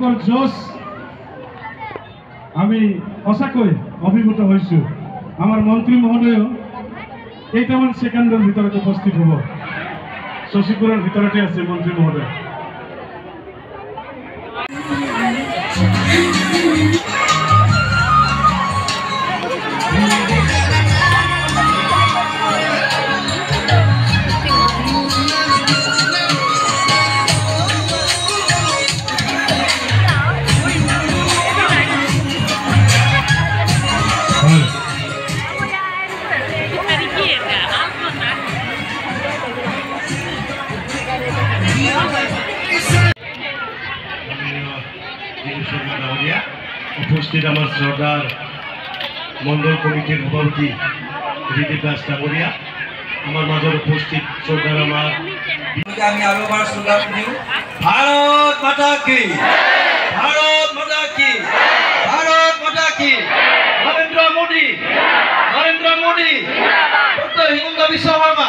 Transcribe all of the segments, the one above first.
তেওঁলোকৰ জোশ আমি সঁচাকৈ অভিভূত হৈছো। আমাৰ মন্ত্ৰী মহোদয়ও কেইটামান ছেকেণ্ডৰ ভিতৰত উপস্থিত হ'ব। শশীপুৰৰ ভিতৰতে আছে মন্ত্ৰী মহোদয়। উপস্থিত আমার শ্রদ্ধার মন্ডল কমিটির সভাপতি ঋতিক দাস ডাঙরিয়া, আমার মাজত উপস্থিত শ্রদ্ধার আমার আমি আরোবার শ্রদ্ধা দিও। ভারত মাতা কি, ভারত মাতা কি, ভারত মাতা কি। Narendra Modi, Narendra Modi, doctor Himanta Biswa Sarma,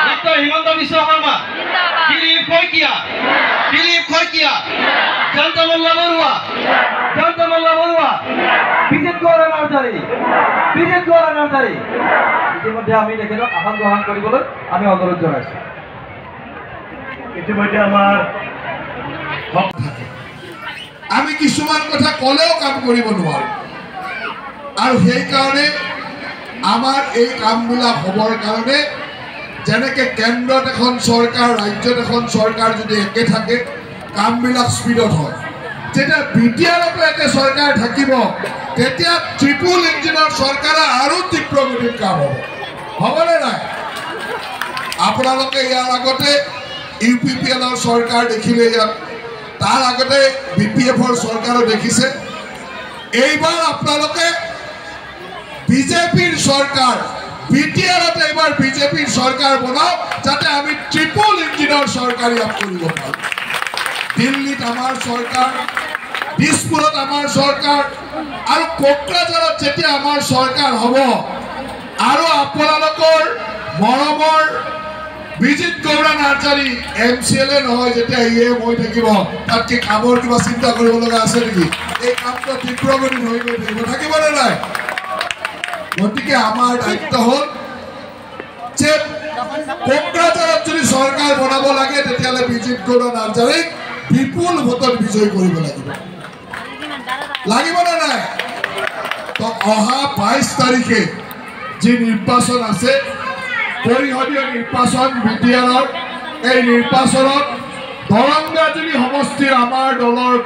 doctor Himanta Biswa Sarma, Dilip Saikia, Dilip Saikia, জয়ন্তমল্লা Barua, জয়ন্তমল্লা Barua, BJP Gaura Narzary, BJP Gaura Narzary. ইতিমধ্যে আমি তেখেতক আসন গ্ৰহণ কৰিবলৈ আমি অনুৰোধ জনাইছোঁ। ইতিমধ্যে আমাৰ আমি কিছুমান কথা কলেও কাম কৰিব নোৱাৰো, আৰু সেইকাৰণে আমাৰ এই কামবিলাক হ'বৰ কাৰণে যেনেকৈ কেন্দ্ৰত এখন চৰকাৰ, ৰাজ্যত এখন চৰকাৰ যদি একে থাকে কামবিলাক স্পীডত হয়, যেতিয়া বিটিআৰতো একে চৰকাৰ থাকিব তেতিয়া ট্ৰিপল ইঞ্জিনৰ চৰকাৰে আৰু তীব্ৰ গতিত কাম হ'ব। হ'বনে নাই? আপোনালোকে ইয়াৰ আগতে UPPLৰ চৰকাৰ দেখিলে, ইয়াত তাৰ আগতে BPFৰ চৰকাৰো দেখিছে। এইবাৰ আপোনালোকে বিজেপিৰ চৰকাৰ, বিটিআৰত এইবাৰ বিজেপিৰ চৰকাৰ বনাওক যাতে আমি ট্ৰিপল ইঞ্জিনৰ চৰকাৰ ইয়াত কৰিব পাৰোঁ। দিল্লীত আমাৰ চৰকাৰ, দিছপুৰত আমাৰ চৰকাৰ, আৰু কোকৰাঝাৰত যেতিয়া আমাৰ চৰকাৰ হ'ব, আৰু আপোনালোকৰ মৰমৰ বিজিত গৌৰা নাৰ্জাৰী MCLA নহয়, যেতিয়া EM হৈ থাকিব, তাত কি কামৰ কিবা চিন্তা কৰিব লগা আছে নেকি? এই কামটো তীব্ৰগতিত হৈ গৈ থাকিব, থাকিবনে নাই? গতিকে আমাৰ দায়িত্ব হ'ল যে কোকৰাঝাৰত যদি চৰকাৰ বনাব লাগে তেতিয়াহ'লে বিজিত গৌৰা নাৰ্জাৰীক বিপুল ভোটত বিজয় কৰিব লাগিব, লাগিবনে নাই? তো অহা 22 তাৰিখে যি নিৰ্বাচন আছে, পৰিষদীয় নিৰ্বাচন বিটিআৰৰ, এই নিৰ্বাচনত দৰংগাজুলি সমষ্টিৰ আমাৰ দলৰ